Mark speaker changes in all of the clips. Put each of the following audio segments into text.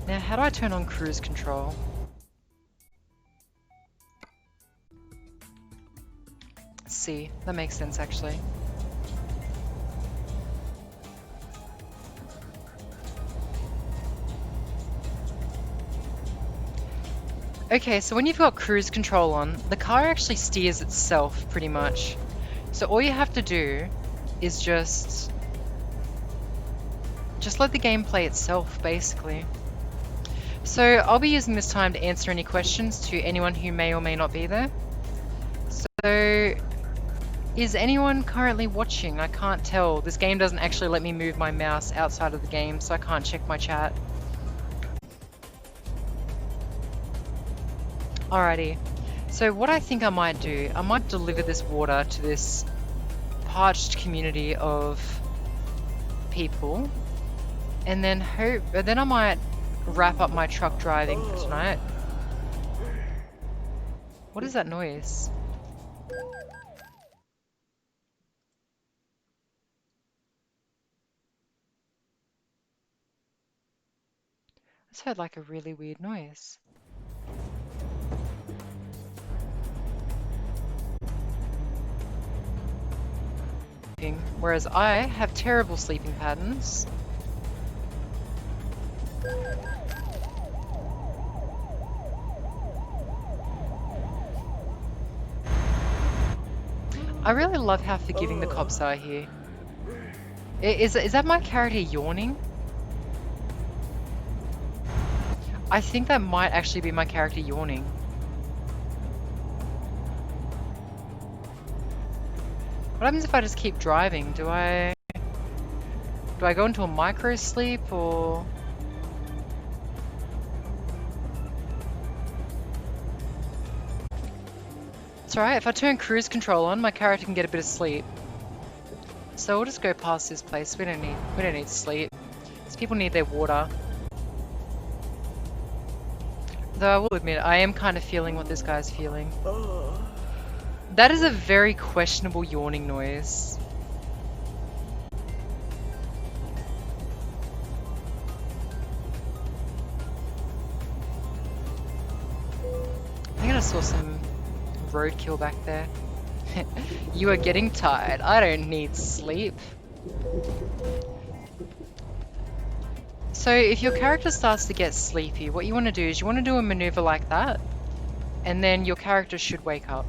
Speaker 1: Now, how do I turn on cruise control? C. That makes sense, actually. Okay, so when you've got cruise control on, the car actually steers itself, pretty much. So all you have to do is just let the game play itself, basically. So I'll be using this time to answer any questions to anyone who may or may not be there. So, is anyone currently watching? I can't tell. This game doesn't actually let me move my mouse outside of the game, so I can't check my chat. Alrighty. So what I think I might do, I might deliver this water to this parched community of people, and then I might wrap up my truck driving for tonight. What is that noise? I just heard like a really weird noise. Whereas I have terrible sleeping patterns. I really love how forgiving the cops are here. Is that my character yawning? I think that might actually be my character yawning. What happens if I just keep driving? Do I go into a micro sleep or? It's alright, if I turn cruise control on, my character can get a bit of sleep. So we'll just go past this place. We don't need sleep. These people need their water. Though I will admit, I am kind of feeling what this guy's feeling. That is a very questionable yawning noise. I think I saw some roadkill back there. You are getting tired. I don't need sleep. So if your character starts to get sleepy, what you want to do is you want to do a maneuver like that, and then your character should wake up.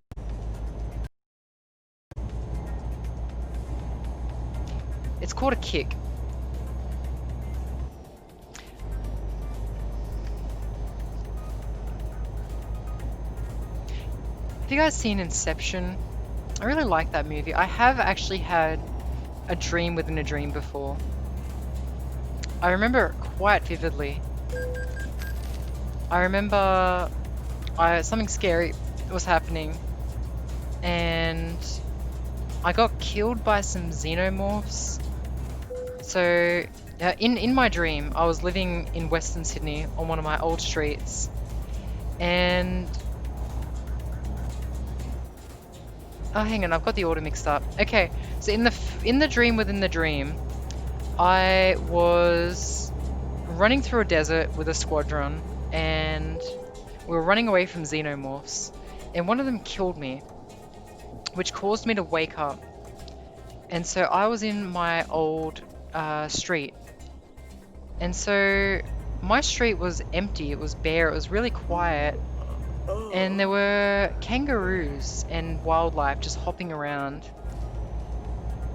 Speaker 1: It's called a kick. Have you guys seen Inception? I really like that movie. I have actually had a dream within a dream before. I remember it quite vividly. I remember something scary was happening, and I got killed by some xenomorphs. So in my dream, I was living in Western Sydney on one of my old streets, and oh, hang on, I've got the order mixed up. Okay, so in the dream within the dream, I was running through a desert with a squadron, and we were running away from xenomorphs, and one of them killed me, which caused me to wake up. And so I was in my old street, and so my street was empty, it was bare, it was really quiet, and there were kangaroos and wildlife just hopping around.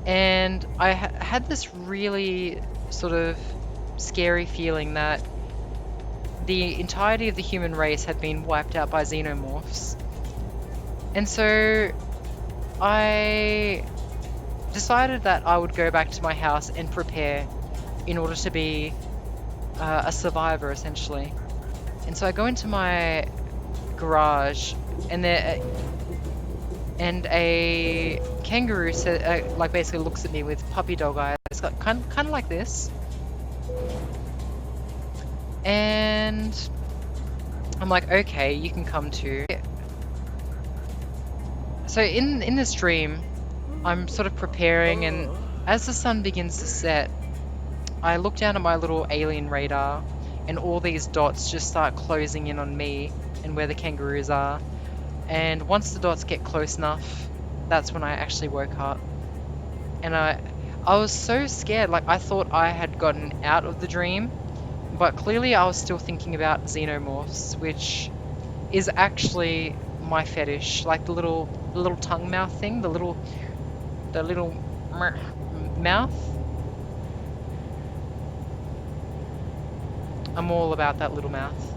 Speaker 1: And I had this really sort of scary feeling that the entirety of the human race had been wiped out by xenomorphs. And so I decided that I would go back to my house and prepare in order to be a survivor, essentially. And so I go into my garage, and a kangaroo like basically looks at me with puppy dog eyes. It's got kind of like this, and I'm like, okay, you can come too. So in this dream, I'm sort of preparing, and as the sun begins to set, I look down at my little alien radar, and all these dots just start closing in on me and where the kangaroos are. And once the dots get close enough, that's when I actually woke up. And I was so scared, like I thought I had gotten out of the dream, but clearly I was still thinking about xenomorphs, which is actually my fetish, like the little tongue mouth thing, the little mouth. I'm all about that little mouth.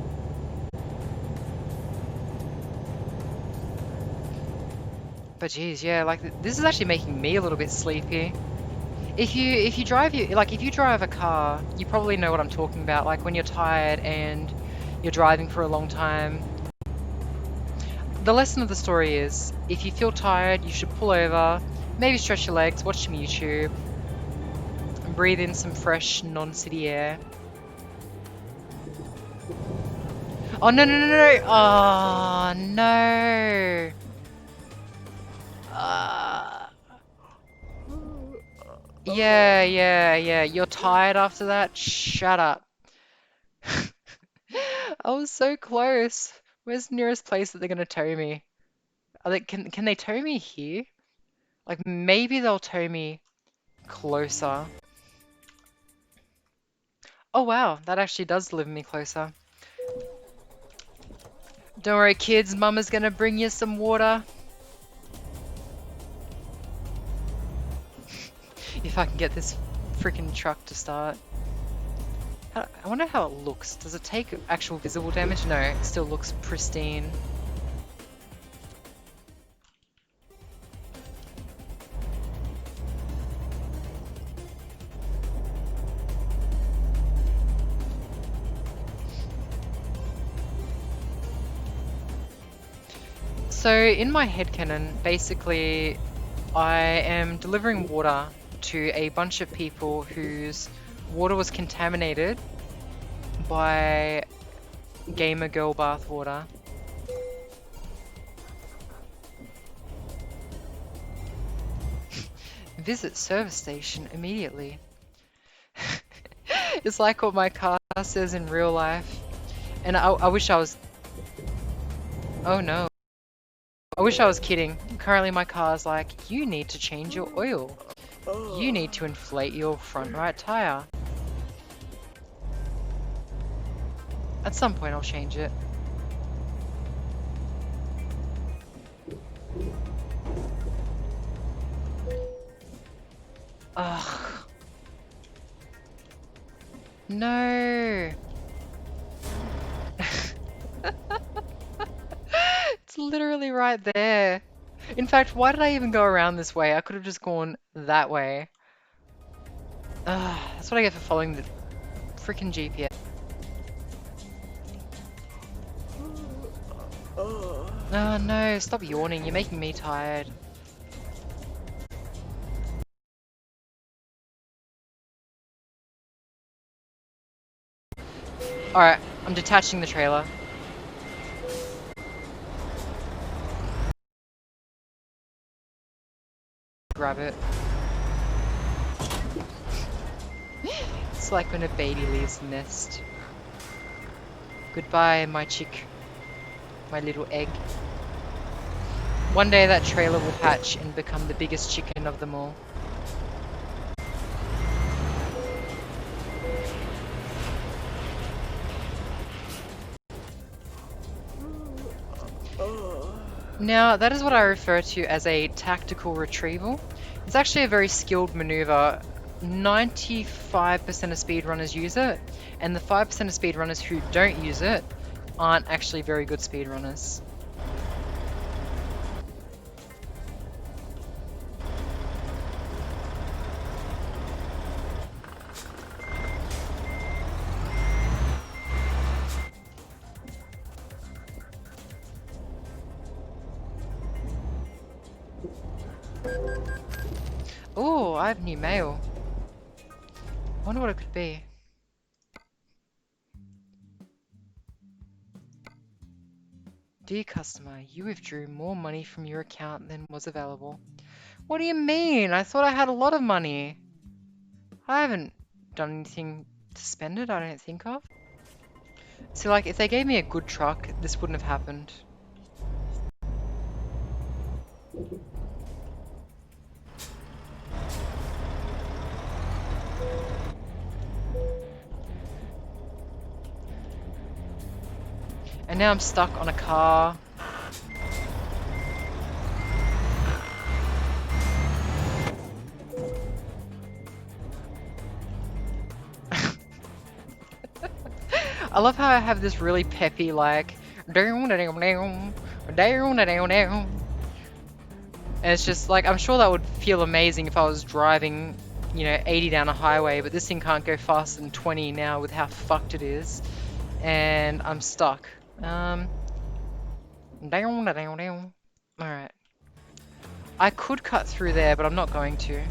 Speaker 1: But geez, yeah, like this is actually making me a little bit sleepy. If you drive a car, you probably know what I'm talking about. Like when you're tired and you're driving for a long time. The lesson of the story is, if you feel tired, you should pull over, maybe stretch your legs, watch some YouTube, and breathe in some fresh non-city air. Oh no no no no! Oh no! Uh, yeah yeah yeah. You're tired after that? Shut up. I was so close. Where's the nearest place that they're gonna tow me? Can they tow me here? Like maybe they'll tow me closer. Oh wow, that actually does deliver me closer. Don't worry, kids, Mama's gonna bring you some water. If I can get this freaking truck to start. I wonder how it looks. Does it take actual visible damage? No, it still looks pristine. So in my headcanon, basically, I am delivering water to a bunch of people whose water was contaminated by gamer girl bath water. Visit service station immediately. It's like what my car says in real life. And I wish I was... Oh no. I wish I was kidding. Currently my car's like, you need to change your oil. You need to inflate your front right tire. At some point I'll change it. Ugh. No. It's literally right there. In fact, why did I even go around this way? I could have just gone that way. Ugh, that's what I get for following the freaking GPS. Oh no, stop yawning. You're making me tired. Alright, I'm detaching the trailer. Grab it. It's like when a baby leaves the nest. Goodbye, my chick. My little egg. One day that trailer will hatch and become the biggest chicken of them all. Now, that is what I refer to as a tactical retrieval. It's actually a very skilled maneuver. 95% of speedrunners use it, and the 5% of speedrunners who don't use it aren't actually very good speedrunners. Oh, I have new mail. I wonder what it could be. Dear customer, you withdrew more money from your account than was available. What do you mean? I thought I had a lot of money. I haven't done anything to spend it, I don't think of. See, like, if they gave me a good truck, this wouldn't have happened. And now I'm stuck on a car. I love how I have this really peppy, like, down, down, down, down, down, down. And it's just like, I'm sure that would feel amazing if I was driving, 80 down a highway, but this thing can't go faster than 20 now with how fucked it is. And I'm stuck. Down, down, down. Alright. I could cut through there, but I'm not going to.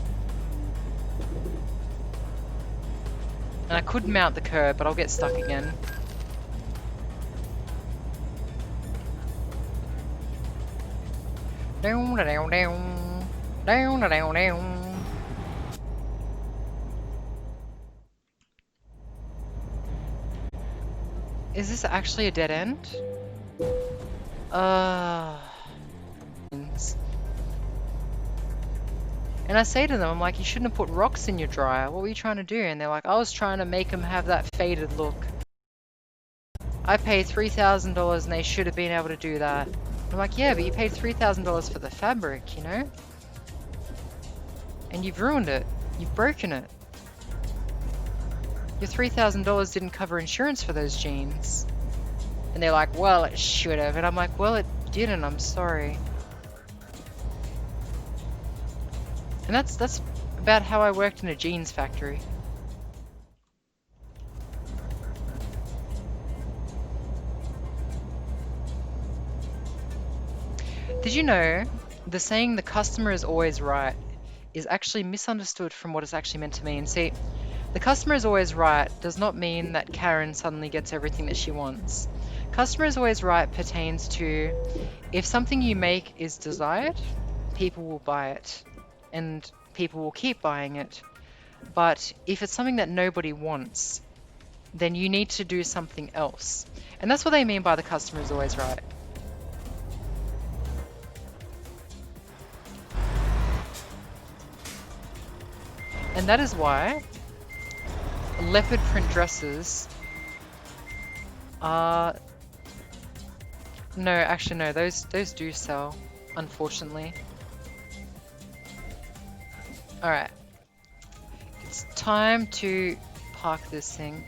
Speaker 1: And I could mount the curb, but I'll get stuck again. Down, down, down. Down, down, down. Is this actually a dead end? And I say to them, I'm like, you shouldn't have put rocks in your dryer. What were you trying to do? And they're like, I was trying to make them have that faded look. I paid $3,000 and they should have been able to do that. I'm like, yeah, but you paid $3,000 for the fabric, And you've ruined it. You've broken it. Your $3,000 didn't cover insurance for those jeans. And they're like, well, it should have. And I'm like, well, it didn't. I'm sorry. And that's about how I worked in a jeans factory. Did you know the saying the customer is always right is actually misunderstood from what it's actually meant to mean? See, the customer is always right does not mean that Karen suddenly gets everything that she wants. Customer is always right pertains to if something you make is desired, people will buy it and people will keep buying it. But if it's something that nobody wants, then you need to do something else. And that's what they mean by the customer is always right. And that is why leopard print dresses are... No, actually no, those do sell, unfortunately. Alright. It's time to park this thing.